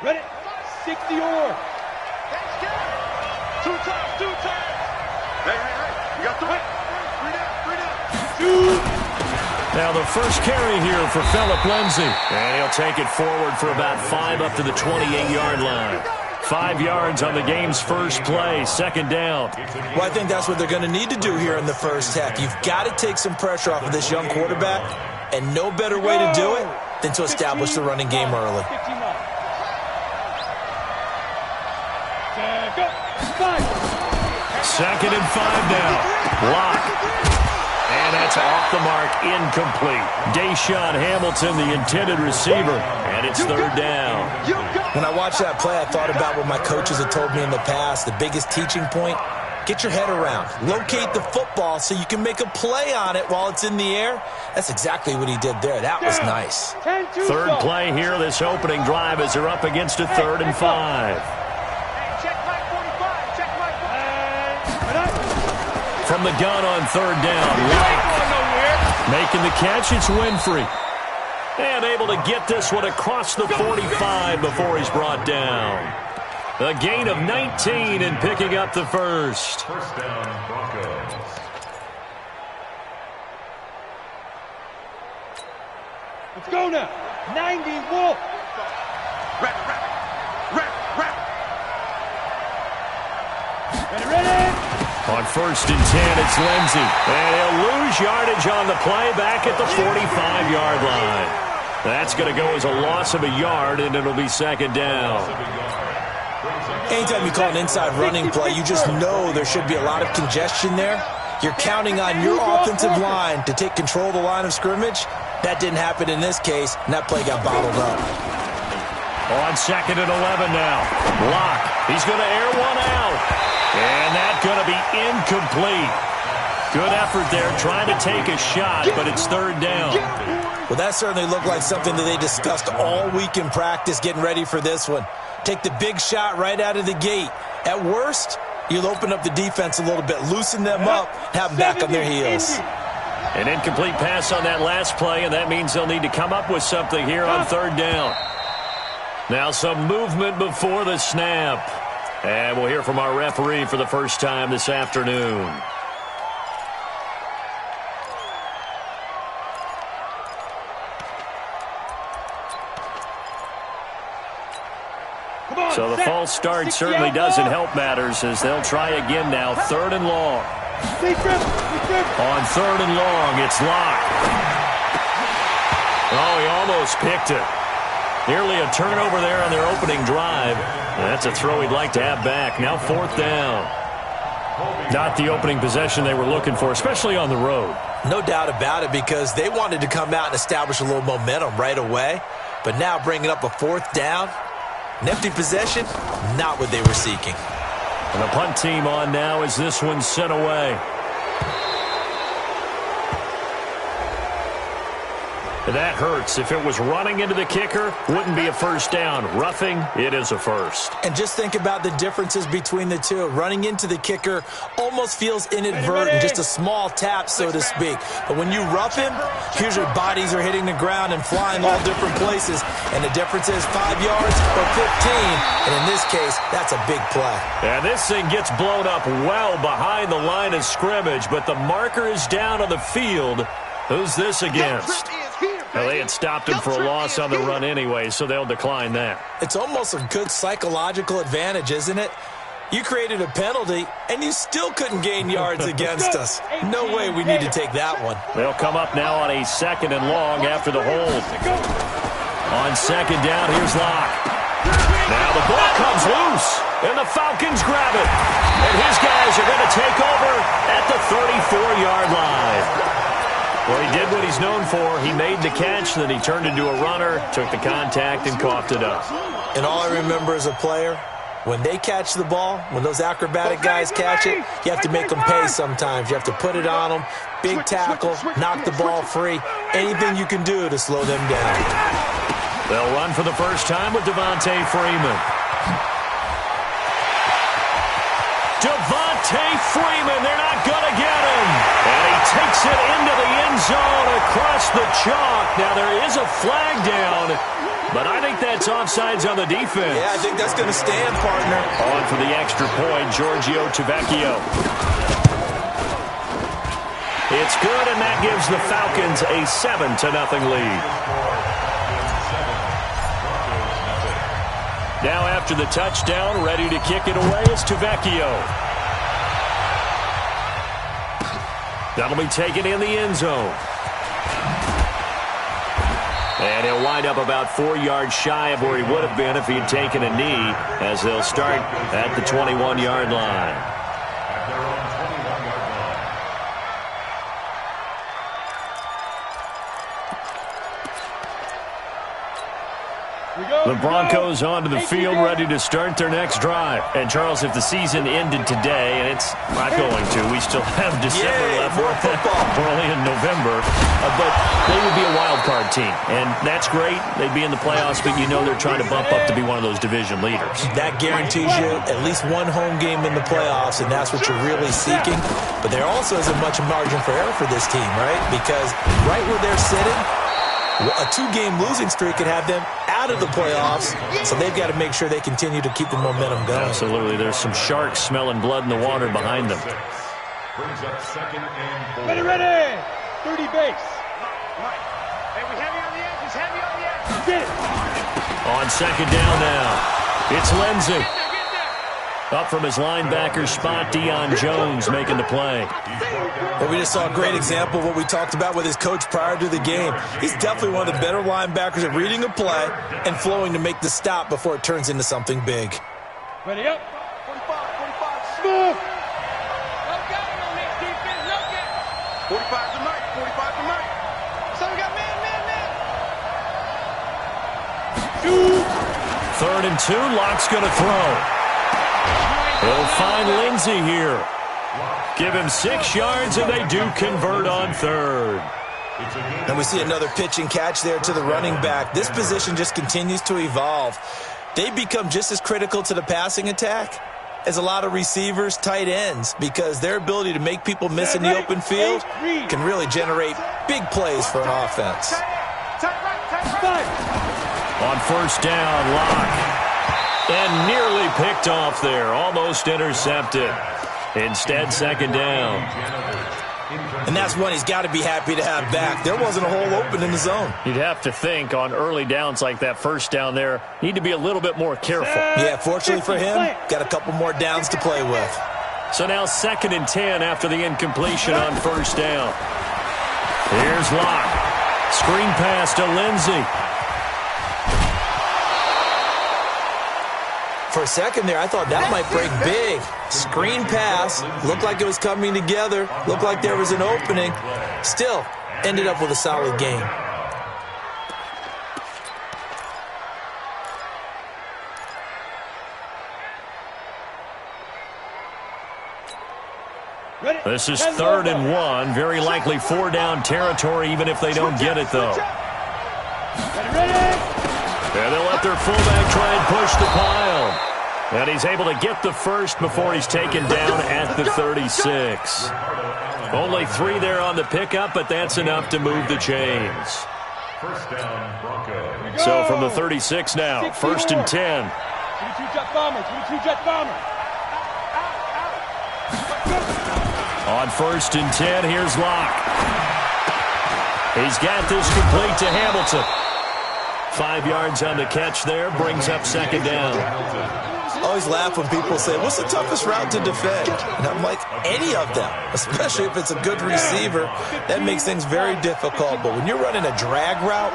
Ready? 60 or. Two times. Hey. You got three. Three down. Shoot. Now the first carry here for Philip Lindsay. And he'll take it forward for about 5 up to the 28-yard line. 5 yards on the game's first play, second down. Well, I think that's what they're going to need to do here in the first half. You've got to take some pressure off of this young quarterback, and no better way to do it than to establish the running game early. Second and 5 now. Block. And that's off the mark, incomplete. Deshaun Hamilton, the intended receiver, and it's third down. When I watched that play, I thought about what my coaches had told me in the past. The biggest teaching point, get your head around. Locate the football so you can make a play on it while it's in the air. That's exactly what he did there. That was nice. Third play here, this opening drive as they're up against a 3rd and 5. From the gun on third down, making the catch, it's Winfrey. And able to get this one across the 45 before he's brought down. A gain of 19 and picking up the first. First down, Broncos. Let's go now. 90, Wolf. Rap. Ready? On 1st and 10, it's Lindsay. And he'll lose yardage on the play back at the 45-yard line. That's going to go as a loss of a yard, and it'll be second down. Anytime you call an inside running play, you just know there should be a lot of congestion there. You're counting on your offensive line to take control of the line of scrimmage. That didn't happen in this case, and that play got bottled up. On 2nd and 11 now. Block. He's going to air one out. And that's going to be incomplete. Good effort there trying to take a shot, but it's third down. Well, that certainly looked like something that they discussed all week in practice getting ready for this one. Take the big shot right out of the gate. At worst, you'll open up the defense a little bit, loosen them up, have them back on their heels. An incomplete pass on that last play, and that means they'll need to come up with something here on third down. Now some movement before the snap. And we'll hear from our referee for the first time this afternoon. So the false start certainly doesn't help matters as they'll try again now. 3rd and long. On 3rd and long, it's locked. Oh, he almost picked it. Nearly a turnover there on their opening drive. That's a throw he'd like to have back. Now 4th down. Not the opening possession they were looking for, especially on the road. No doubt about it, because they wanted to come out and establish a little momentum right away. But now bringing up a 4th down, an empty possession, not what they were seeking. And the punt team on now as this one's sent away. That hurts. If it was running into the kicker, wouldn't be a first down. Roughing, it is a first. And just think about the differences between the two. Running into the kicker almost feels inadvertent, just a small tap, so to speak. But when you rough him, usually bodies are hitting the ground and flying all different places. And the difference is 5 yards or 15. And in this case, that's a big play. And this thing gets blown up well behind the line of scrimmage, but the marker is down on the field. Who's this against? Well, they had stopped him for a loss on the run anyway, so they'll decline that. It's almost a good psychological advantage, isn't it? You created a penalty, and you still couldn't gain yards against us. No way we need to take that one. They'll come up now on a 2nd and long after the hold. On 2nd down, here's Locke. Now the ball comes loose, and the Falcons grab it. And his guys are going to take over at the 34-yard line. Well, he did what he's known for. He made the catch, then he turned into a runner, took the contact, and coughed it up. And all I remember as a player, when they catch the ball, when those acrobatic guys catch it, you have to make them pay sometimes. You have to put it on them, big tackle, knock the ball free, anything you can do to slow them down. They'll run for the first time with Devontae Freeman. Devontae Freeman, they're not going to get him. And he takes it into the end zone across the chalk. Now there is a flag down, but I think that it's offsides on the defense. Yeah, I think that's going to stand, partner. On for the extra point, Giorgio Tavecchio. It's good, and that gives the Falcons a 7-0 lead. Now after the touchdown, ready to kick it away is Tavecchio. That'll be taken in the end zone. And he'll wind up about 4 yards shy of where he would have been if he had taken a knee, as they'll start at the 21-yard line. The Broncos onto the field, ready to start their next drive. And, Charles, if the season ended today, and it's not going to, we still have December left. We're only in November. But they would be a wild card team. And that's great. They'd be in the playoffs, but you know they're trying to bump up to be one of those division leaders. That guarantees you at least one home game in the playoffs, and that's what you're really seeking. But there also isn't much margin for error for this team, right? Because right where they're sitting, a 2-game losing streak could have them out of the playoffs, so they've got to make sure they continue to keep the momentum going. Absolutely. There's some sharks smelling blood in the water behind them. Ready. 30 base. Hey, we heavy on the edges, heavy on the edges. Get it. On second down now, it's Lindsey. Up from his linebacker spot, Deion Jones making the play. Well, we just saw a great example of what we talked about with his coach prior to the game. He's definitely one of the better linebackers at reading a play and flowing to make the stop before it turns into something big. Ready up. 45. Move. No getting on this defense, no getting. 45 to Mike, 45 to Mike. So we got man. 3rd and 2, Locke's going to throw. He'll find Lindsey here. Give him 6 yards, and they do convert on 3rd. And we see another pitch and catch there to the running back. This position just continues to evolve. They become just as critical to the passing attack as a lot of receivers, tight ends, because their ability to make people miss in the open field can really generate big plays for an offense. On 1st down, Locke. And nearly picked off there. Almost intercepted. Instead, 2nd down. And that's one he's got to be happy to have back. There wasn't a hole open in the zone. You'd have to think on early downs like that 1st down there, need to be a little bit more careful. Yeah, fortunately for him, got a couple more downs to play with. So now 2nd and 10 after the incompletion on 1st down. Here's Locke. Screen pass to Lindsey. For a second there, I thought that might break big. Screen pass, looked like it was coming together, looked like there was an opening. Still, ended up with a solid game. This is 3rd and 1. Very likely 4-down territory, even if they don't get it, though. And they'll let their fullback try and push the pile. And he's able to get the first before he's taken down at the 36. Only 3 there on the pickup, but that's enough to move the chains. So from the 36 now, 1st and 10. 22 jet bomber. On 1st and 10, here's Locke. He's got this complete to Hamilton. 5 yards on the catch there, brings up 2nd down. I always laugh when people say, what's the toughest route to defend? And I'm like, any of them, especially if it's a good receiver. That makes things very difficult. But when you're running a drag route,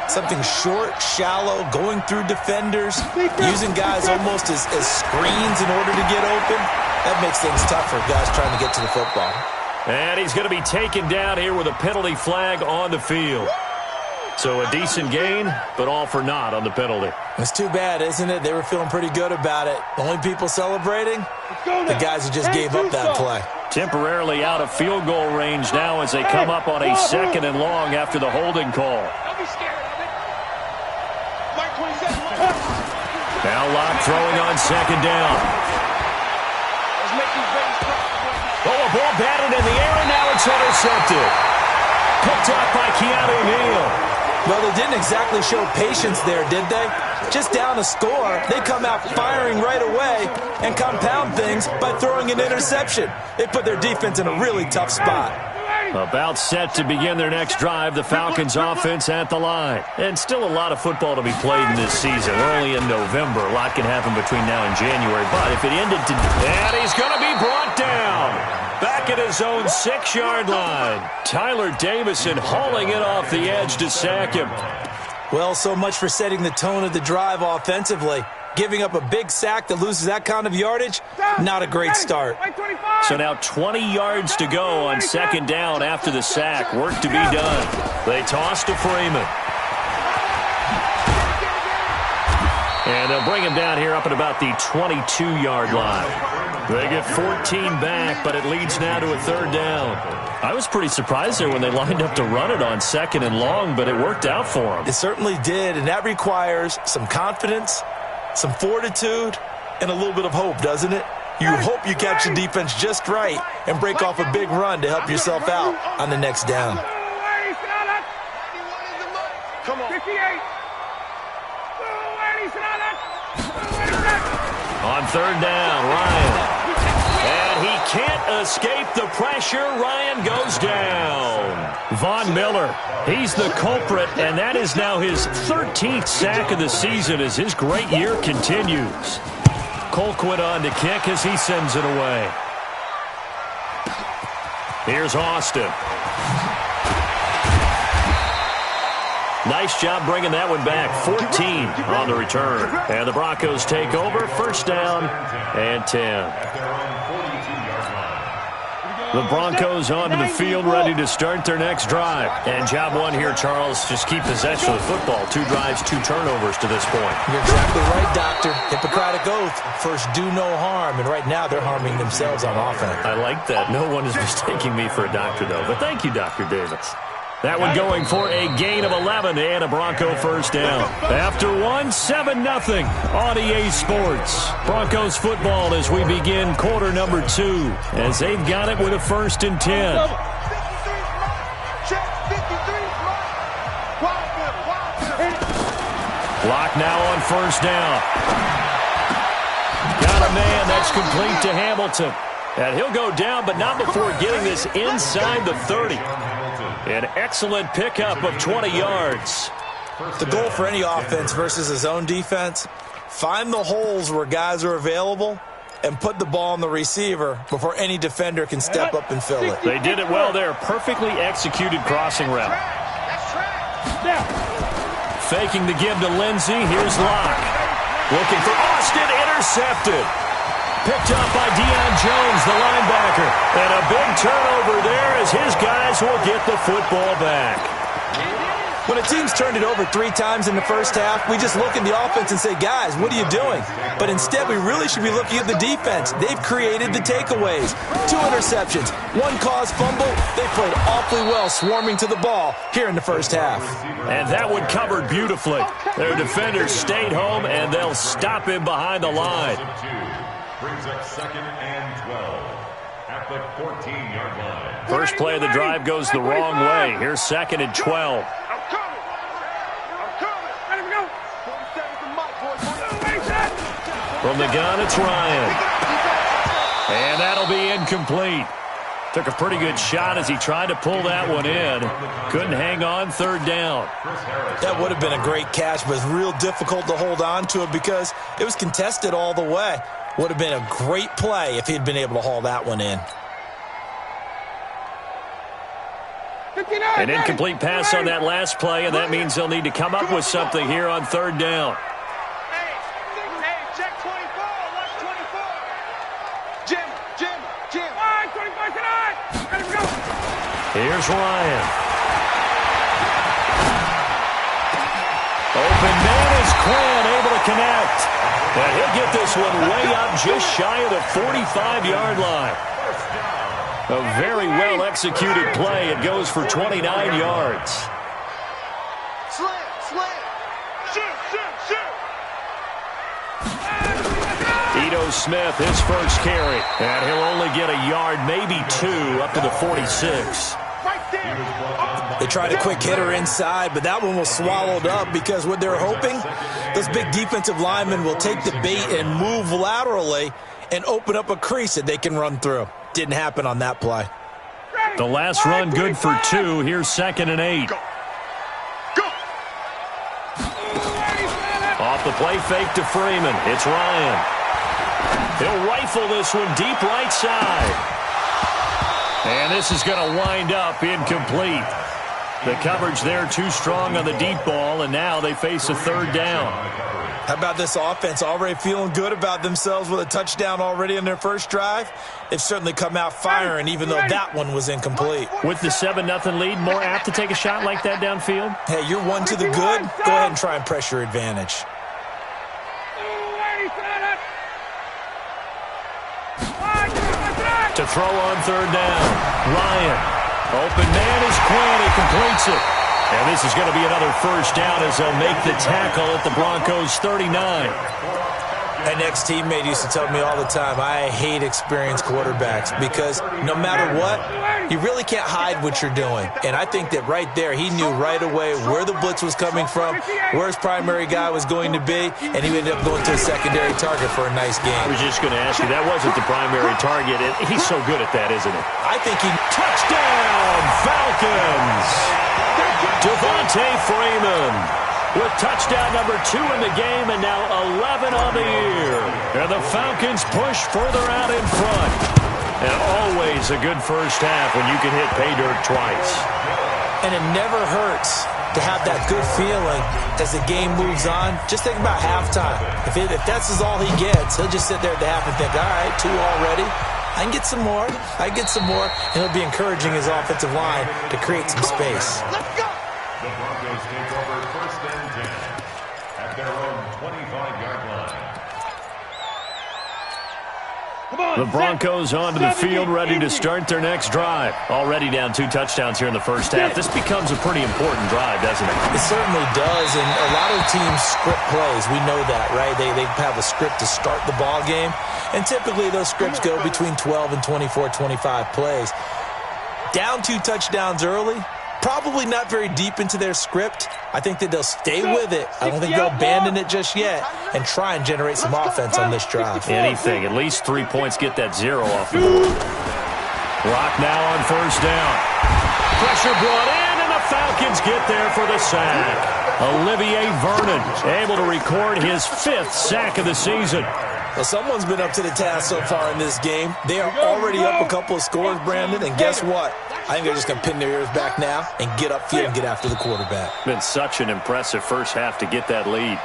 something short, shallow, going through defenders, using guys almost as screens in order to get open, that makes things tough for guys trying to get to the football. And he's going to be taken down here with a penalty flag on the field. So a decent gain, but all for naught on the penalty. It's too bad, isn't it? They were feeling pretty good about it. The only people celebrating, the guys who just gave up that play. Temporarily out of field goal range now as they come up on a 2nd and long after the holding call. Don't be scared of it. Mike 27. Now Locke throwing on 2nd down. Let's make these babies proud. Oh, a ball batted in the air, and now it's intercepted. Picked up by Keanu Neal. Well, they didn't exactly show patience there, did they? Just down a score, they come out firing right away and compound things by throwing an interception. They put their defense in a really tough spot. About set to begin their next drive, the Falcons offense at the line. And still a lot of football to be played in this season. We're only in November. A lot can happen between now and January. But if it ended today, and he's going to be brought down. Back at his own 6-yard line. Tyler Davison hauling it off the edge to sack him. Well, so much for setting the tone of the drive offensively. Giving up a big sack that loses that kind of yardage, not a great start. So now 20 yards to go on second down after the sack. Work to be done. They toss to Freeman. And they'll bring him down here up at about the 22-yard line. They get 14 back, but it leads now to a third down. I was pretty surprised there when they lined up to run it on second and long, but it worked out for them. It certainly did, and that requires some confidence, some fortitude, and a little bit of hope, doesn't it? You hope you catch the defense just right and break off a big run to help yourself out on the next down. Come on. 58. On third down, Ryan. And he can't escape the pressure. Ryan goes down. Von Miller, he's the culprit, and that is now his 13th sack of the season as his great year continues. Colquitt on to kick as he sends it away. Here's Austin. Nice job bringing that one back. 14 on the return. And the Broncos take over. First down and 10. The Broncos onto the field, ready to start their next drive. And job one here, Charles, just keep possession of the football. 2 drives, 2 turnovers to this point. You're exactly right, Doctor. Hippocratic oath. First, do no harm. And right now, they're harming themselves on offense. I like that. No one is mistaking me for a doctor, though. But thank you, Dr. Davis. That one going for a gain of 11 and a Bronco first down. After 7-0 on EA Sports. Broncos football as we begin quarter number 2 as they've got it with a 1st and 10. Block now on first down. Got a man that's complete to Hamilton. And he'll go down, but not before getting this inside the 30. An excellent pickup of 20 yards. The goal for any offense versus his own defense, find the holes where guys are available and put the ball on the receiver before any defender can step up and fill it. They did it well there. Perfectly executed crossing route. Faking the give to Lindsey. Here's Locke. Looking for Austin. Intercepted. Picked up by Deion Jones, the linebacker. And a big turnover there as his guys will get the football back. When a team's turned it over 3 times in the first half, we just look at the offense and say, guys, what are you doing? But instead, we really should be looking at the defense. They've created the takeaways. 2 interceptions, 1 caused fumble. They played awfully well swarming to the ball here in the first half. And that one covered beautifully. Their defenders stayed home, and they'll stop him behind the line. Brings up 2nd and 12 at the 14-yard line. First play of the drive goes the wrong way. Here's 2nd and 12. From the gun, it's Ryan. And that'll be incomplete. Took a pretty good shot as he tried to pull that one in. Couldn't hang on, 3rd down. That would have been a great catch, but it's real difficult to hold on to it because it was contested all the way. Would have been a great play if he'd been able to haul that one in. An incomplete pass on that last play, and that means they'll need to come up with something here on 3rd down. Hey, check 24. Watch 24. Jim. 25 tonight. Let him go. Here's Ryan. Open man is Quinn, able to connect. And he'll get this one way up just shy of the 45-yard line. A very well-executed play. It goes for 29 yards. Slam. Shoot. Ito Smith, his first carry. And he'll only get a yard, maybe 2, up to the 46. Right there. They tried a quick hitter inside, but that one was swallowed up because what they're hoping, those big defensive linemen will take the bait and move laterally and open up a crease that they can run through. Didn't happen on that play. The last run good for 2. Here's 2nd and 8. Off the play fake to Freeman. It's Ryan. He'll rifle this one deep right side. And this is going to wind up incomplete. The coverage there too strong on the deep ball, and now they face a 3rd down. How about this offense already feeling good about themselves with a touchdown already in their first drive? They've certainly come out firing, even though that one was incomplete. With the 7-0 lead, more apt to take a shot like that downfield? Hey, you're one to the good. Go ahead and try and press your advantage. To throw on 3rd down. Ryan. Open man is Quinn. He completes it. And this is going to be another first down as they'll make the tackle at the Broncos' 39. An ex-teammate used to tell me all the time, I hate experienced quarterbacks because no matter what, you really can't hide what you're doing. And I think that right there, he knew right away where the blitz was coming from, where his primary guy was going to be, and he ended up going to a secondary target for a nice game. I was just going to ask you, that wasn't the primary target. He's so good at that, isn't he? I think he... Touchdown, Falcons! Devontae Freeman with touchdown number 2 in the game and now 11 on the year. And the Falcons push further out in front. And always a good first half when you can hit pay dirt twice. And it never hurts to have that good feeling as the game moves on. Just think about halftime. If that's all he gets, he'll just sit there at the half and think, all right, 2 already. I can get some more. I can get some more. And he'll be encouraging his offensive line to create some space. The Broncos take over 1st and 10 at their own 25-yard line. The Broncos onto the field, ready to start their next drive. Already down 2 touchdowns here in the first half. This becomes a pretty important drive, doesn't it? It certainly does, and a lot of teams script plays. We know that, right? They have a script to start the ball game, and typically those scripts go between 12 and 24, 25 plays. Down 2 touchdowns early, probably not very deep into their script. I think that they'll stay with it. I don't think they'll abandon it just yet and try and generate some offense on this drive. Anything. At least 3 points get that 0 off the board. Rock now on 1st down. Pressure brought in, and the Falcons get there for the sack. Olivier Vernon able to record his 5th sack of the season. Well, someone's been up to the task so far in this game. They are already up a couple of scores, Brandon, and guess what? I think they're just going to pin their ears back now and get upfield and get after the quarterback. Been such an impressive first half to get that lead.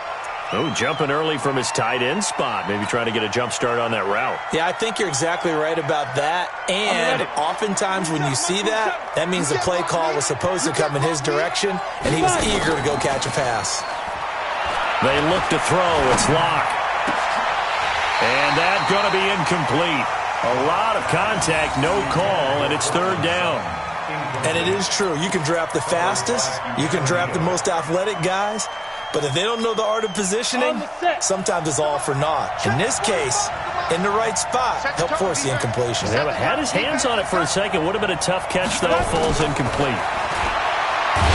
Oh, jumping early from his tight end spot. Maybe trying to get a jump start on that route. Yeah, I think you're exactly right about that. And oftentimes when you see that, that means the play call was supposed to come in his direction, and he was eager to go catch a pass. They look to throw. It's Locke. And that's going to be incomplete. A lot of contact, no call, and it's 3rd down. And it is true. You can draft the fastest. You can draft the most athletic guys. But if they don't know the art of positioning, sometimes it's all for naught. In this case, in the right spot, help force the incompletion. Yeah, but had his hands on it for a second. Would have been a tough catch, though. Falls incomplete.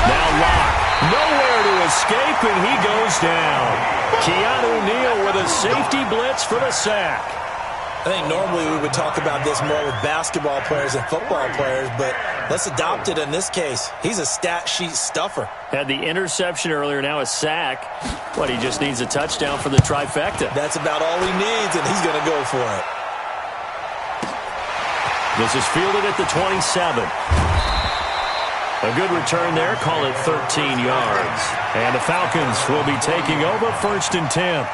Now Locke. Nowhere to escape, and he goes down. Keanu Neal with a safety blitz for the sack. I think normally we would talk about this more with basketball players and football players, but let's adopt it in this case. He's a stat sheet stuffer. Had the interception earlier, now a sack. What, he just needs a touchdown for the trifecta. That's about all he needs, and he's going to go for it. This is fielded at the 27. A good return there, call it 13 yards. And the Falcons will be taking over 1st and 10.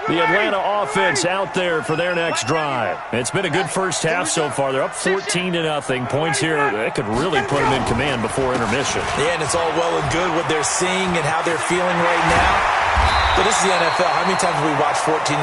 The Atlanta offense out there for their next drive. It's been a good first half so far. They're up 14-0. Points here, that could really put them in command before intermission. Yeah, and it's all well and good what they're seeing and how they're feeling right now. But this is the NFL. How many times have we watched 14-0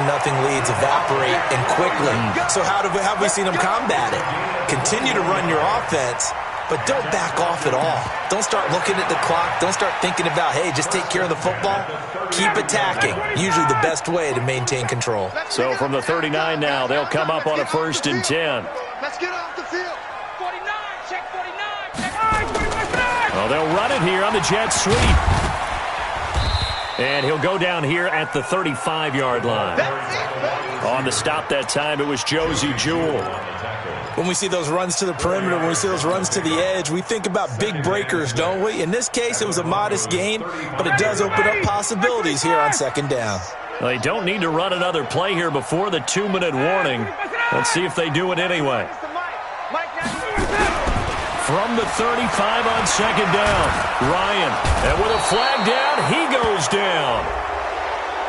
leads evaporate and quickly? So how have we seen them combat it? Continue to run your offense but don't back off at all. Don't start looking at the clock. Don't start thinking about, hey, just take care of the football. Keep attacking. Usually the best way to maintain control. So from the 39 now, they'll come up on a 1st and 10. Let's get off the field. 49, check 49. Well, they'll run it here on the jet sweep. And he'll go down here at the 35-yard line. On the stop that time, it was Josie Jewell. When we see those runs to the perimeter, when we see those runs to the edge, we think about big breakers, don't we? In this case, it was a modest gain, but it does open up possibilities here on 2nd down. They don't need to run another play here before the 2-minute warning. Let's see if they do it anyway. From the 35 on 2nd down, Ryan. And with a flag down, he goes down.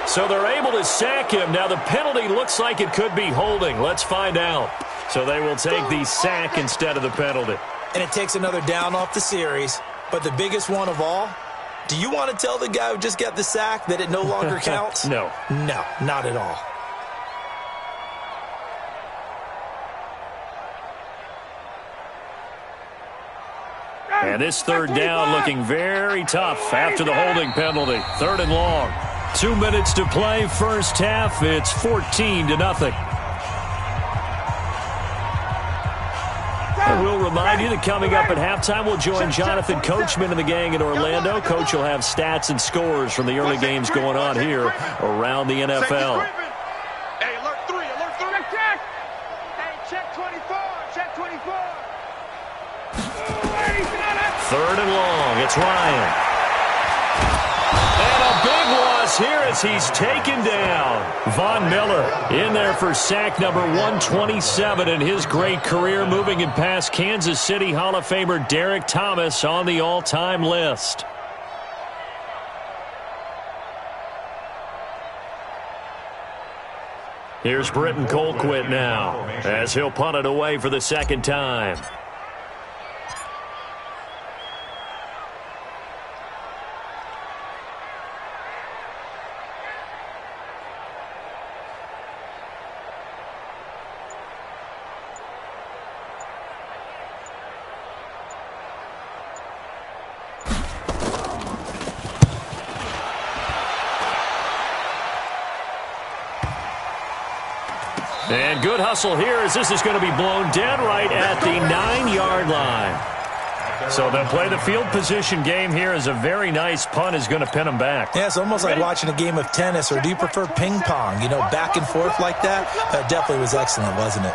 So they're able to sack him. Now the penalty looks like it could be holding. Let's find out. So they will take the sack instead of the penalty. And it takes another down off the series. But the biggest one of all, do you want to tell the guy who just got the sack that it no longer counts? No. No, not at all. And this 3rd down looking very tough after the holding penalty. 3rd and long. 2 minutes to play, first half. It's 14-0. And we'll remind you that coming up at halftime, we'll join Jonathan Coachman and the gang in Orlando. Coach will have stats and scores from the early games going on here around the NFL. Hey, alert 3, alert 3. Check. Hey, check 24, check 24. 3rd and long. It's Ryan. And a big loss here as he's taken down. Von Miller in there for sack number 127 in his great career, moving it past Kansas City Hall of Famer Derek Thomas on the all-time list. Here's Britton Colquitt now as he'll punt it away for the 2nd time. And good hustle here as this is going to be blown dead right at the 9-yard line. So they'll play the field position game here as a very nice punt is going to pin them back. Yeah, it's almost like watching a game of tennis, or do you prefer ping pong? You know, back and forth like that? That definitely was excellent, wasn't it?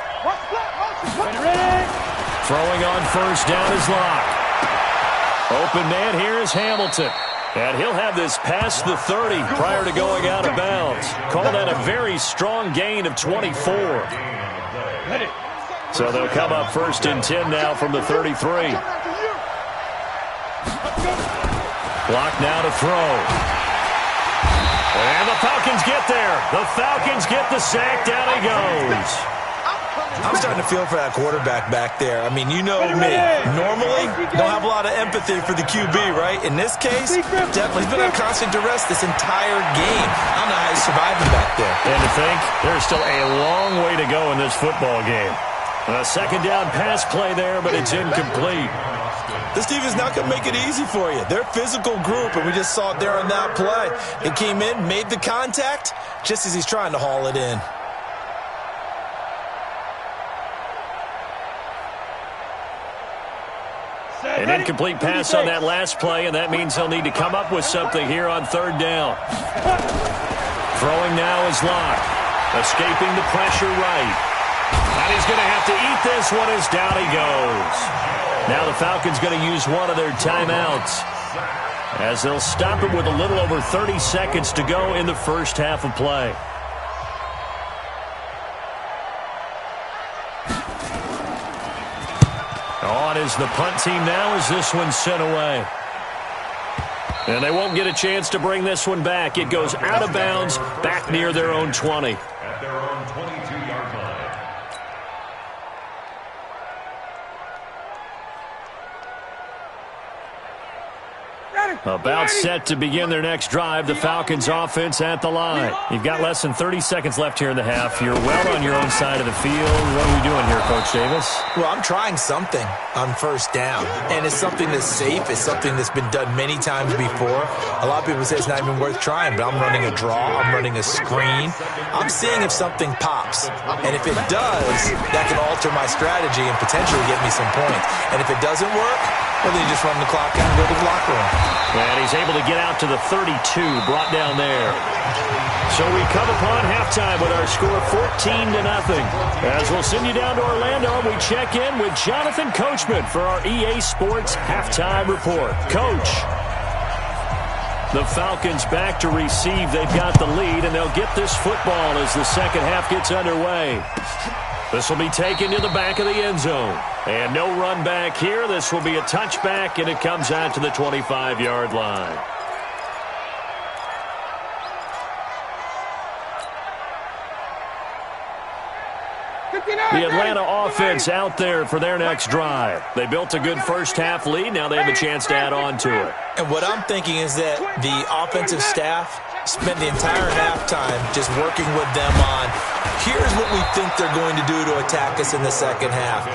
Throwing on 1st down is Locke. Open man here is Hamilton. And he'll have this past the 30 prior to going out of bounds. Call that a very strong gain of 24. So they'll come up 1st and 10 now from the 33. Block now to throw. And the Falcons get there. The Falcons get the sack. Down he goes. I'm starting to feel for that quarterback back there. I mean, you know me. Normally, don't have a lot of empathy for the QB, right? In this case, definitely been on constant duress this entire game. I don't know how he's surviving back there. And to think, there's still a long way to go in this football game. A 2nd down pass play there, but it's incomplete. This team is not going to make it easy for you. They're a physical group, and we just saw it there on that play. It came in, made the contact, just as he's trying to haul it in. An incomplete pass on that last play, and that means he'll need to come up with something here on 3rd down. Throwing now is Locke. Escaping the pressure right. And he's going to have to eat this one as down he goes. Now the Falcons going to use one of their timeouts, as they'll stop it with a little over 30 seconds to go in the first half of play. On is the punt team now as this one's sent away. And they won't get a chance to bring this one back. It goes out of bounds back near their own 20. At their own 22-yard line. About set to begin their next drive, the Falcons offense at the line. You've got less than 30 seconds left here in the half. You're well on your own side of the field. What are we doing here, Coach Davis? Well, I'm trying something on first down, and it's something that's safe. It's something that's been done many times before. A lot of people say it's not even worth trying, but I'm running a draw. I'm running a screen. I'm seeing if something pops, and if it does, that can alter my strategy and potentially get me some points. And if it doesn't work, well, then you just run the clock out and go to the locker room. And he's able to get out to the 32, brought down there. So we come upon halftime with our score 14-0. As we'll send you down to Orlando, we check in with Jonathan Coachman for our EA Sports Halftime Report. Coach, the Falcons back to receive. They've got the lead, and they'll get this football as the second half gets underway. This will be taken to the back of the end zone. And no run back here. This will be a touchback, and it comes out to the 25-yard line. The Atlanta offense out there for their next drive. They built a good first-half lead. Now they have a chance to add on to it. And what I'm thinking is that the offensive staff spent the entire halftime just working with them on, here's what we think they're going to do to attack us in the second half.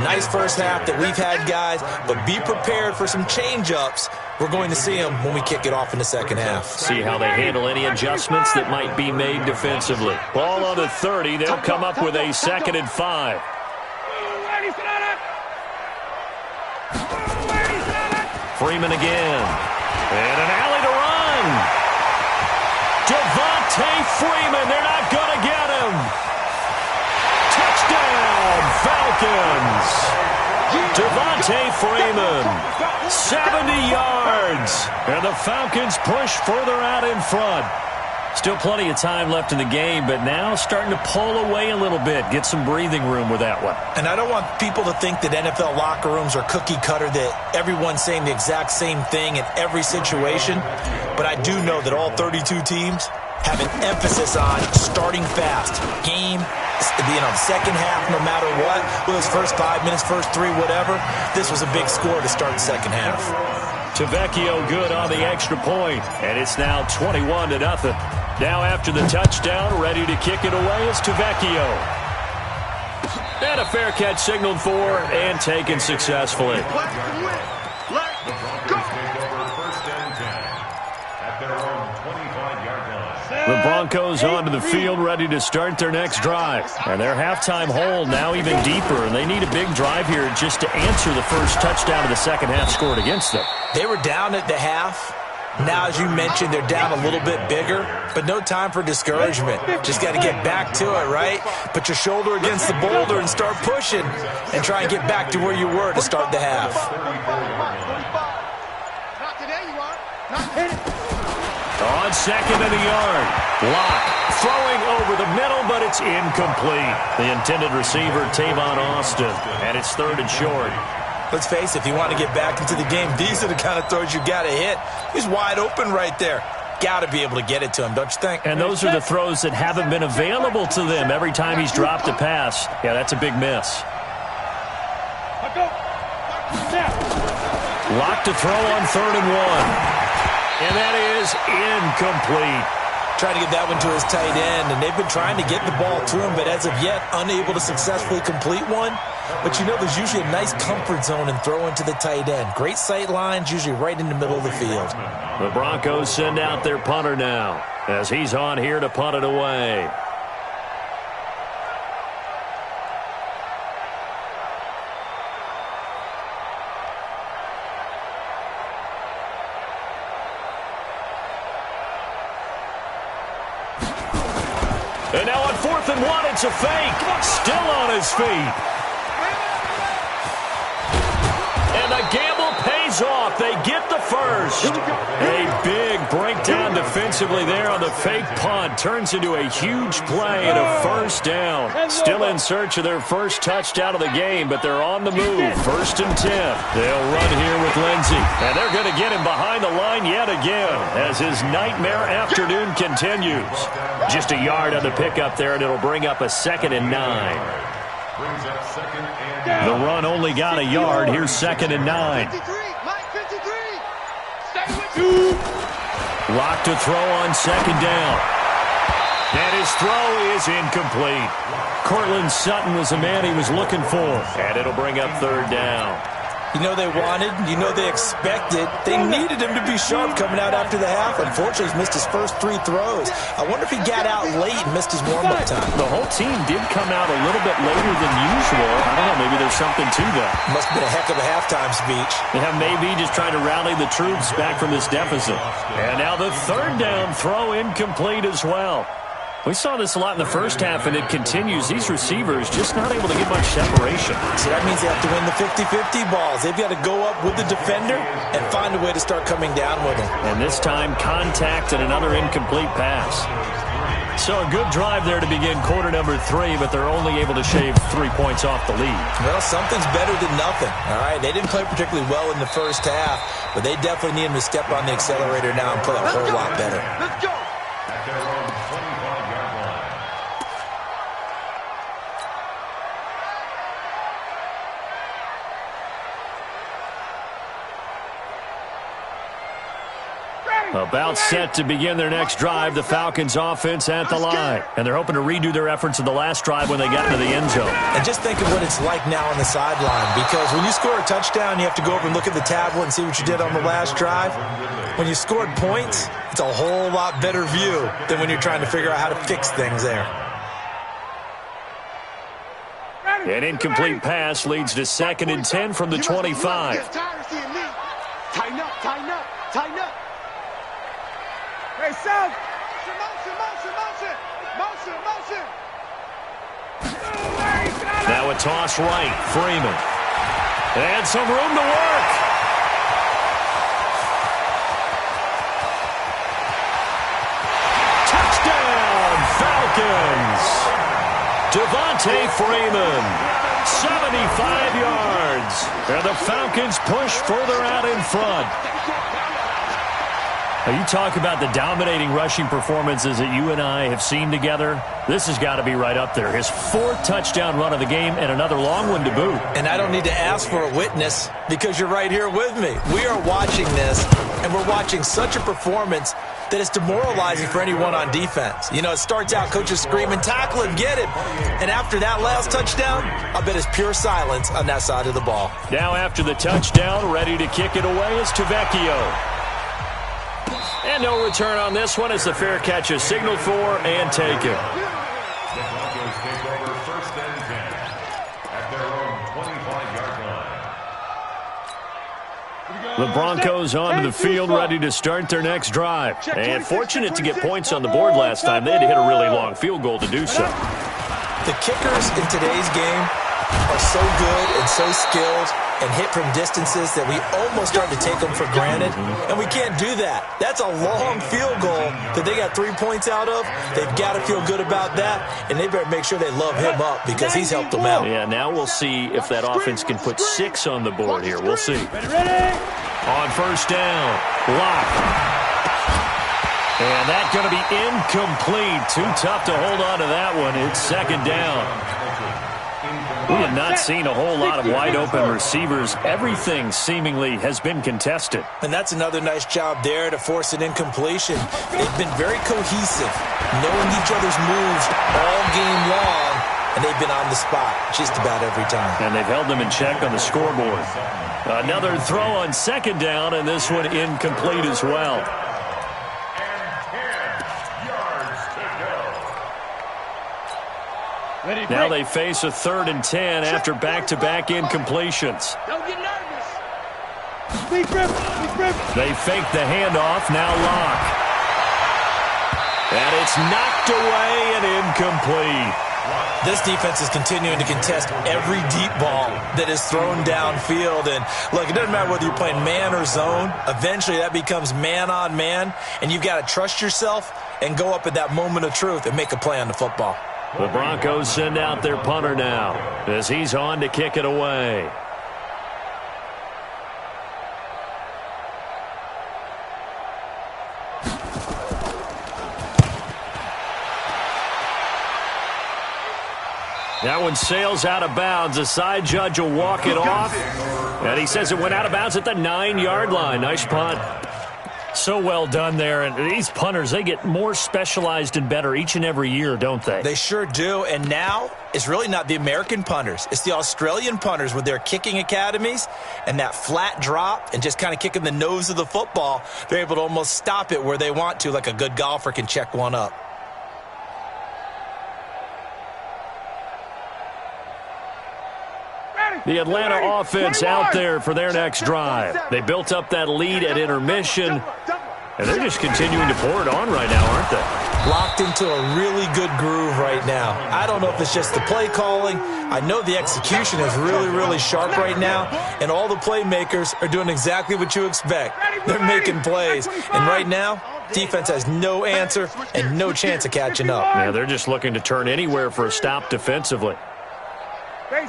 Nice first half that we've had, guys, but be prepared for some change-ups. We're going to see them when we kick it off in the second half. See how they handle any adjustments that might be made defensively. Ball on the 30. They'll come up with a 2nd and 5. Freeman again. And an alley to run. Devontae Freeman. They're not going to get him. Touchdown, Falcons. Devontae Freeman, 70 yards. And the Falcons push further out in front. Still plenty of time left in the game, but now starting to pull away a little bit, get some breathing room with that one. And I don't want people to think that NFL locker rooms are cookie cutter, that everyone's saying the exact same thing in every situation. But I do know that all 32 teams have an emphasis on starting fast. Game, second half, no matter what, whether it's first 5 minutes, first 3, whatever. This was a big score to start the second half. Tavecchio good on the extra point, and it's now 21-0. Now after the touchdown, ready to kick it away is Tavecchio. And a fair catch signaled for and taken successfully. The Broncos onto the field, ready to start their next drive. And their halftime hole now even deeper, and they need a big drive here just to answer the first touchdown of the second half scored against them. They were down at the half. Now, as you mentioned, they're down a little bit bigger, but no time for discouragement. Just got to get back to it, right? Put your shoulder against the boulder and start pushing and try and get back to where you were to start the half. Not today, you are. Not On 2nd and a yard. Lock throwing over the middle, but it's incomplete. The intended receiver, Tavon Austin, and it's 3rd and short. Let's face it, if you want to get back into the game, these are the kind of throws you got to hit. He's wide open right there. Got to be able to get it to him, don't you think? And those are the throws that haven't been available to them every time he's dropped a pass. Yeah, that's a big miss. Lock to throw on 3rd and 1. And that is incomplete. Trying to get that one to his tight end, and they've been trying to get the ball to him, but as of yet, unable to successfully complete one. But you know, there's usually a nice comfort zone in throwing to the tight end. Great sight lines, usually right in the middle of the field. The Broncos send out their punter now, as he's on here to punt it away. And now on 4th and 1, it's a fake. Still on his feet. And the gamble pays off. They get the first. A big breakdown defensively there on the fake punt. Turns into a huge play and a first down. Still in search of their first touchdown of the game, but they're on the move. 1st and 10. They'll run here with Lindsey. And they're going to get him behind the line yet again as his nightmare afternoon continues. Just a yard on the pickup there, and it'll bring up a 2nd and 9. The run only got a yard. Here's 2nd and 9. 53. Mike, 53. Stay with Lock to throw on second down. And his throw is incomplete. Cortland Sutton was the man he was looking for. And it'll bring up third down. You know they wanted, you know they expected. They needed him to be sharp coming out after the half. Unfortunately, he's missed his first 3 throws. I wonder if he got out late and missed his warm-up time. The whole team did come out a little bit later than usual. I don't know, maybe there's something to that. Must have been a heck of a halftime speech. Yeah, maybe just trying to rally the troops back from this deficit. And now the third down throw incomplete as well. We saw this a lot in the first half, and it continues. These receivers just not able to get much separation. So that means they have to win the 50-50 balls. They've got to go up with the defender and find a way to start coming down with him. And this time, contact and another incomplete pass. So a good drive there to begin quarter number 3, but they're only able to shave 3 points off the lead. Well, something's better than nothing, all right? They didn't play particularly well in the first half, but they definitely need him to step on the accelerator now and play a whole lot better. Let's go. At their own 25-yard line. About set to begin their next drive, the Falcons offense at the line. And they're hoping to redo their efforts in the last drive when they got into the end zone. And just think of what it's like now on the sideline, because when you score a touchdown, you have to go over and look at the tablet and see what you did on the last drive. When you scored points, it's a whole lot better view than when you're trying to figure out how to fix things there. An incomplete pass leads to 2nd and 10 from the 25. Tighten up, tighten up, tighten up. Hey, South! Motion. Now a toss right, Freeman. And some room to work. Touchdown, Falcons! Devontae Freeman, 75 yards. And the Falcons push further out in front. Now, you talk about the dominating rushing performances that you and I have seen together. This has got to be right up there. His 4th touchdown run of the game and another long one to boot. And I don't need to ask for a witness because you're right here with me. We are watching this, and we're watching such a performance that it's demoralizing for anyone on defense. You know, it starts out coaches screaming, tackle him, get him. And after that last touchdown, I bet it's pure silence on that side of the ball. Now after the touchdown, ready to kick it away is Tavecchio. And no return on this one as the fair catch is signaled for and taken. The Broncos take over 1st and 10 at their own 25-yard line. The Broncos onto the field, ready to start their next drive. And fortunate to get points on the board last time. They had to hit a really long field goal to do so. The kickers in today's game are so good and so skilled and hit from distances that we almost start to take them for granted. And we can't do that. That's a long field goal that they got 3 points out of. They've got to feel good about that, and they better make sure they love him up because he's helped them out. Yeah, now we'll see if that offense can put 6 on the board here. We'll see. Ready? On first down, Lock. And that's going to be incomplete. Too tough to hold on to that one. It's 2nd down. We have not seen a whole lot of wide-open receivers. Everything seemingly has been contested. And that's another nice job there to force an incompletion. They've been very cohesive, knowing each other's moves all game long, and they've been on the spot just about every time. And they've held them in check on the scoreboard. Another throw on 2nd down, and this one incomplete as well. Now they face a 3rd and 10 after back-to-back incompletions. Don't get nervous. They fake the handoff, now Lock. And it's knocked away and incomplete. This defense is continuing to contest every deep ball that is thrown downfield. And look, it doesn't matter whether you're playing man or zone. Eventually that becomes man on man, and you've got to trust yourself and go up at that moment of truth and make a play on the football. The Broncos send out their punter now as he's on to kick it away. That one sails out of bounds. The side judge will walk it off. And he says it went out of bounds at the 9-yard line. Nice punt. So well done there. And these punters, they get more specialized and better each and every year, don't they? They sure do. And now it's really not the American punters. It's the Australian punters with their kicking academies and that flat drop and just kind of kicking the nose of the football. They're able to almost stop it where they want to, like a good golfer can check one up. The Atlanta offense out there for their next drive. They built up that lead at intermission, and they're just continuing to pour it on right now, aren't they? Locked into a really good groove right now. I don't know if it's just the play calling. I know the execution is really, really sharp right now, and all the playmakers are doing exactly what you expect. They're making plays, and right now, defense has no answer and no chance of catching up. Yeah, they're just looking to turn anywhere for a stop defensively. Base.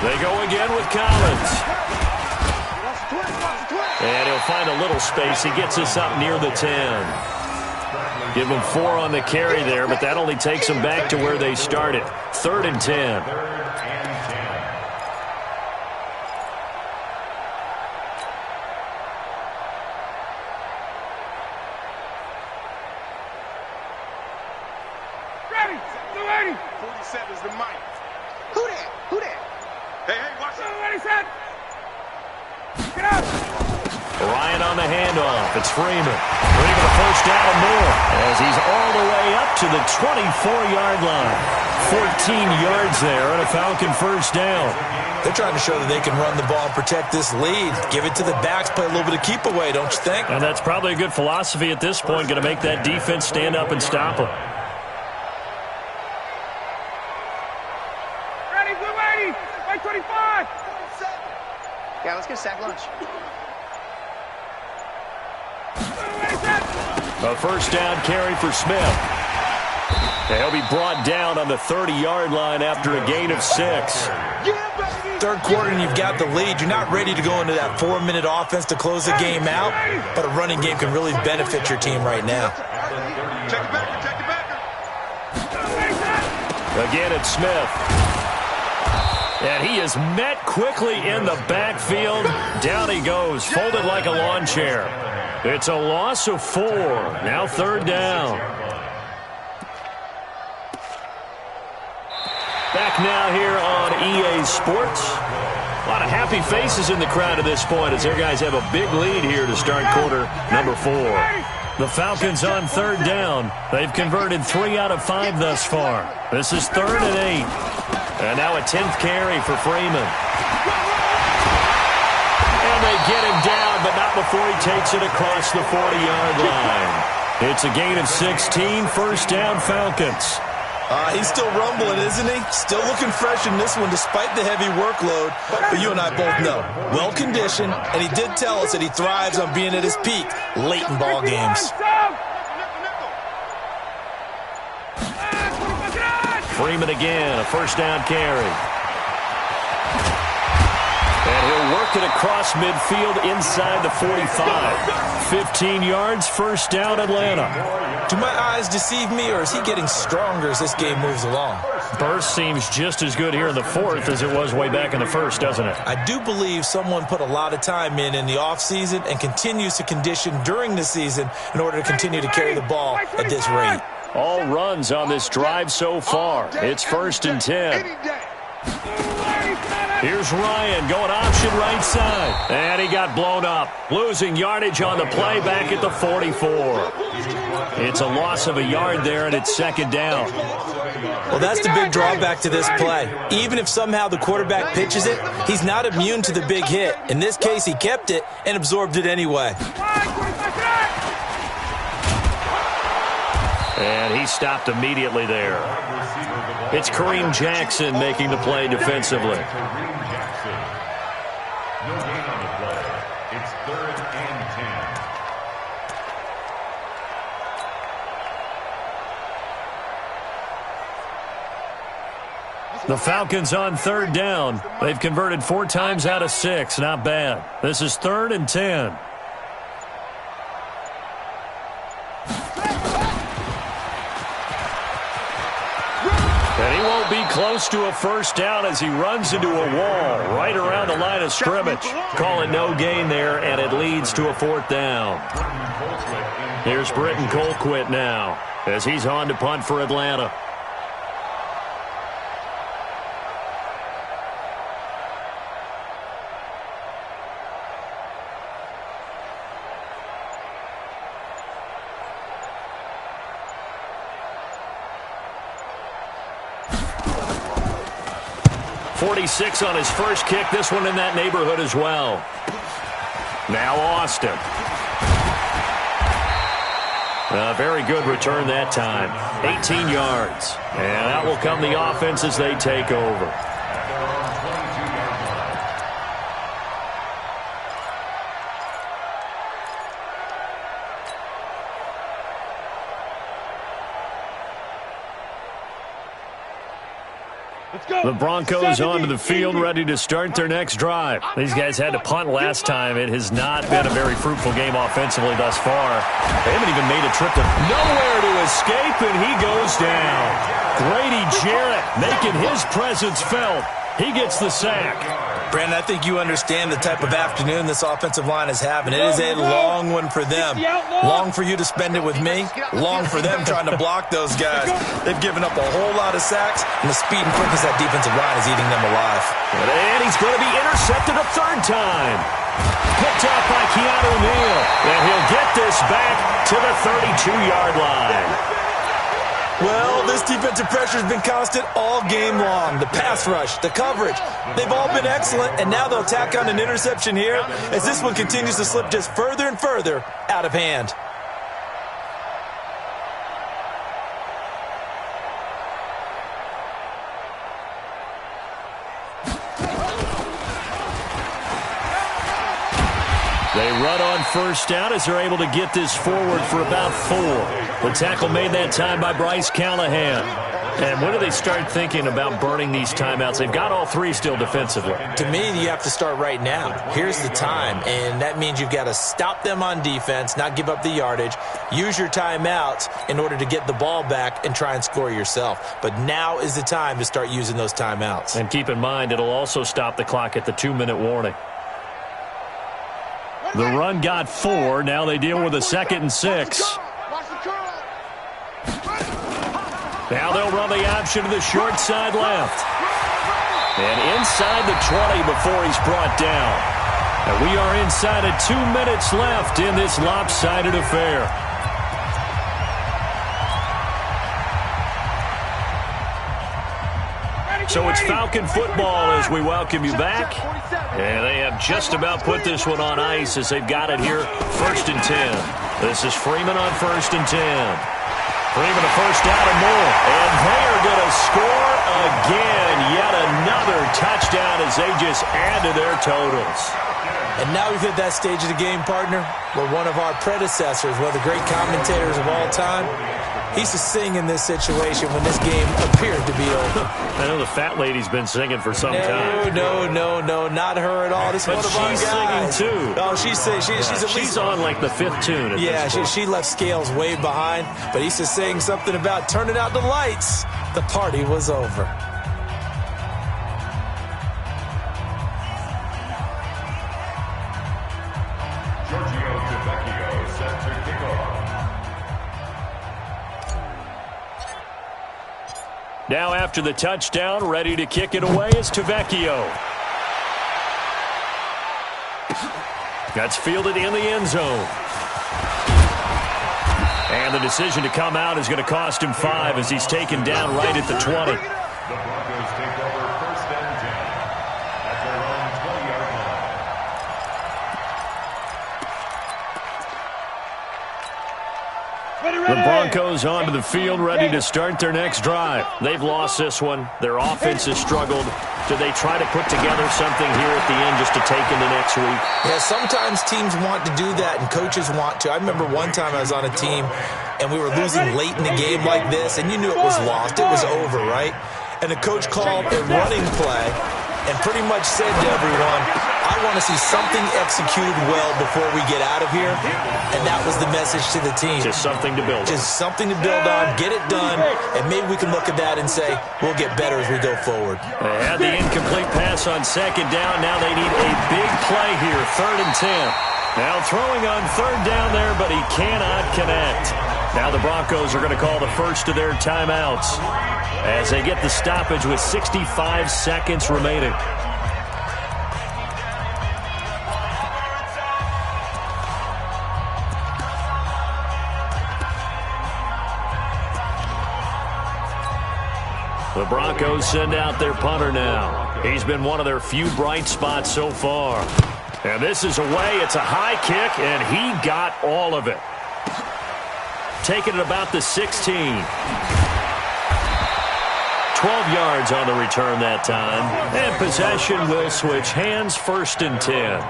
They go again with Collins. And he'll find a little space. He gets us up near the 10. Give him 4 on the carry there, but that only takes them back to where they started. 3rd and 10. Ready. 47 is the mic. Who that? Hey, watch it. Ready, set. Get up. Ryan on the handoff. It's Freeman. Freeman a first down and more as he's all the way up to the 24-yard line. 14 yards there and a Falcon first down. They're trying to show that they can run the ball and protect this lead. Give it to the backs, play a little bit of keep away, don't you think? And that's probably a good philosophy at this point, going to make that defense stand up and stop them. Ready, blue 80. Right 25. Yeah, let's get a sack lunch. A first down carry for Smith. He'll be brought down on the 30-yard line after a gain of 6. Third quarter and you've got the lead. You're not ready to go into that 4-minute offense to close the game out, but a running game can really benefit your team right now. Check it back. Again, it's Smith. And he is met quickly in the backfield. Down he goes, folded like a lawn chair. It's a loss of 4. Now 3rd down. Back now here on EA Sports. A lot of happy faces in the crowd at this point as their guys have a big lead here to start quarter number 4. The Falcons on 3rd down. They've converted 3 out of 5 thus far. This is 3rd and 8. And now a 10th carry for Freeman. And they get him down, but not before he takes it across the 40-yard line. It's a gain of 16, first down Falcons. He's still rumbling, isn't he? Still looking fresh in this one despite the heavy workload. But you and I both know, well-conditioned, and he did tell us that he thrives on being at his peak late in ball games. Freeman again, a first down carry. And he'll work it across midfield inside the 45. 15 yards, first down Atlanta. Do my eyes deceive me, or is he getting stronger as this game moves along? Burst seems just as good here in the 4th as it was way back in the 1st, doesn't it? I do believe someone put a lot of time in the offseason and continues to condition during the season in order to continue to carry the ball at this rate. All runs on this drive so far. It's 1st and 10. Here's Ryan going option right side. And he got blown up. Losing yardage on the play back at the 44. It's a loss of a yard there, and it's 2nd down. Well, that's the big drawback to this play. Even if somehow the quarterback pitches it, he's not immune to the big hit. In this case, he kept it and absorbed it anyway. And he stopped immediately there. It's Kareem Jackson making the play defensively. No gain on the play. It's 3rd and 10. The Falcons on 3rd down. They've converted 4 times out of 6. Not bad. This is 3rd and 10. And he won't will be close to a first down as he runs into a wall right around the line of scrimmage. Call it no gain there, and it leads to a fourth down. Here's Britton Colquitt now as he's on to punt for Atlanta. .46 on his first kick. This one in that neighborhood as well. Now Austin. A very good return that time. 18 yards. And that will come the offense as they take over. The Broncos onto the field, ready to start their next drive. These guys had to punt last time. It has not been a very fruitful game offensively thus far. They haven't even made a trip to nowhere to escape, and he goes down. Grady Jarrett making his presence felt. He gets the sack. Brandon, I think you understand the type of afternoon this offensive line is having. It is a long one for them. Long for you to spend it with me. Long for them trying to block those guys. They've given up a whole lot of sacks, and the speed and quickness of that defensive line is eating them alive. And he's going to be intercepted a third time. Picked off by Keanu Neal. And he'll get this back to the 32-yard line. Well, this defensive pressure has been constant all game long. The pass rush, the coverage, they've all been excellent, and now they'll tack on an interception here as this one continues to slip just further and further out of hand. They run on first down as they're able to get this forward for about 4. The tackle made that time by Bryce Callahan. And when do they start thinking about burning these timeouts? They've got all 3 still defensively. To me, you have to start right now. Here's the time, and that means you've got to stop them on defense, not give up the yardage, use your timeouts in order to get the ball back and try and score yourself. But now is the time to start using those timeouts. And keep in mind, it'll also stop the clock at the 2-minute warning. The run got 4. Now they deal with a 2nd and 6. Now they'll run the option to the short side left. And inside the 20 before he's brought down. And we are inside of 2 minutes left in this lopsided affair. So it's Falcon football as we welcome you back. And they have just about put this one on ice as they've got it here, 1st and 10. This is Freeman on 1st and 10. Freeman a first down and more. And they are going to score again. Yet another touchdown as they just add to their totals. And now we've hit that stage of the game, partner, where one of our predecessors, one of the great commentators of all time, he used to sing in this situation when this game appeared to be over. I know the fat lady's been singing for some time. No, not her at all. This is one of our guys. She's singing too. Oh, she's at least she's on like the 5th tune. Yeah, she left Scales way behind, but he used to sing something about turning out the lights. The party was over. Now after the touchdown, ready to kick it away is Tavecchio. That's fielded in the end zone. And the decision to come out is going to cost him 5 as he's taken down right at the 20. The Broncos take over 1st and 10 at their own 20-yard line. The Broncos onto the field, ready to start their next drive. They've lost this one. Their offense has struggled. Do they try to put together something here at the end just to take into next week? Yeah, sometimes teams want to do that and coaches want to. I remember one time I was on a team and we were losing late in the game like this, and you knew it was lost. It was over, right? And the coach called a running play and pretty much said to everyone, I want to see something executed well before we get out of here. And that was the message to the team. Just something to build on. Just something to build on, get it done, and maybe we can look at that and say, we'll get better as we go forward. They had the incomplete pass on second down. Now they need a big play here, 3rd and 10. Now throwing on 3rd down there, but he cannot connect. Now the Broncos are going to call the first of their timeouts as they get the stoppage with 65 seconds remaining. The Broncos send out their punter now. He's been one of their few bright spots so far. And this is away. It's a high kick, and he got all of it. Taking it about the 16. 12 yards on the return that time. And possession will switch hands, 1st and 10.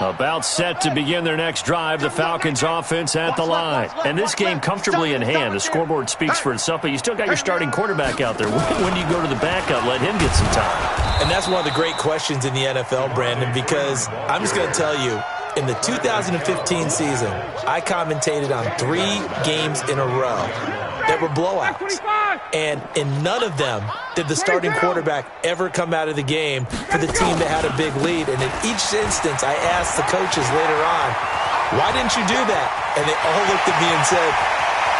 About set to begin their next drive, the Falcons offense at the line. And this game comfortably in hand. The scoreboard speaks for itself, but you still got your starting quarterback out there. When do you go to the backup, let him get some time? And that's one of the great questions in the NFL, Brandon, because I'm just going to tell you, in the 2015 season, I commentated on 3 games in a row that were blowouts. And in none of them did the starting quarterback ever come out of the game for the team that had a big lead. And in each instance, I asked the coaches later on, why didn't you do that? And they all looked at me and said,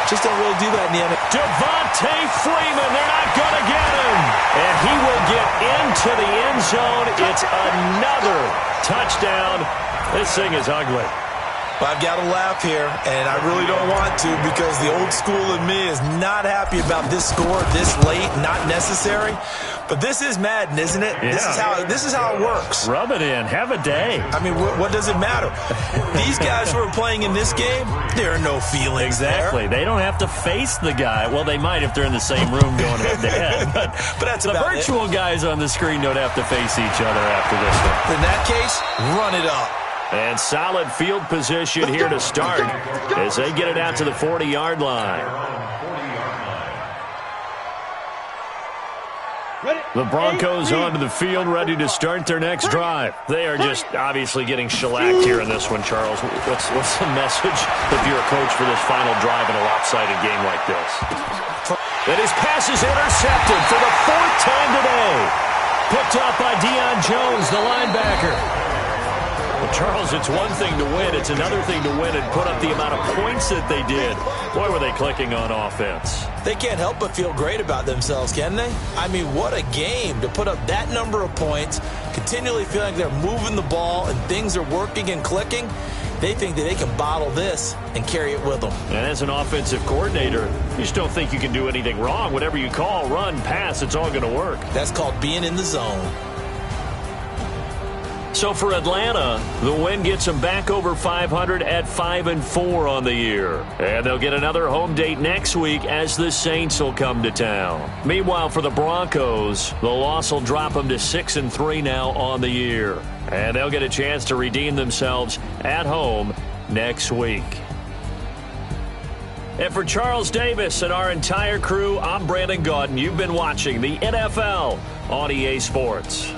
just don't really do that in the NFL. Devontae Freeman, they're not going to get him. And he will get into the end zone. It's another touchdown. This thing is ugly. I've got to laugh here, and I really don't want to because the old school in me is not happy about this score this late, not necessary. But this is Madden, isn't it? Yeah. This is how it works. Rub it in. Have a day. I mean, what does it matter? These guys who are playing in this game, there are no feelings Exactly. there. They don't have to face the guy. Well, they might if they're in the same room going head-to-head. But that's the about virtual guys on the screen don't have to face each other after this one. In that case, run it up. And solid field position here to start as they get it out to the 40-yard line. The Broncos onto the field, ready to start their next drive. They are just obviously getting shellacked here in this one, Charles. What's the message if you're a coach for this final drive in a lopsided game like this? And his pass is intercepted for the 4th time today. Picked up by Deion Jones, the linebacker. Well, Charles, it's one thing to win. It's another thing to win and put up the amount of points that they did. Boy, were they clicking on offense. They can't help but feel great about themselves, can they? I mean, what a game to put up that number of points, continually feeling like they're moving the ball and things are working and clicking. They think that they can bottle this and carry it with them. And as an offensive coordinator, you just don't think you can do anything wrong. Whatever you call, run, pass, it's all going to work. That's called being in the zone. So for Atlanta, the win gets them back over 500 at 5-4 on the year. And they'll get another home date next week as the Saints will come to town. Meanwhile, for the Broncos, the loss will drop them to 6-3 now on the year. And they'll get a chance to redeem themselves at home next week. And for Charles Davis and our entire crew, I'm Brandon Gaudin. You've been watching the NFL on EA Sports.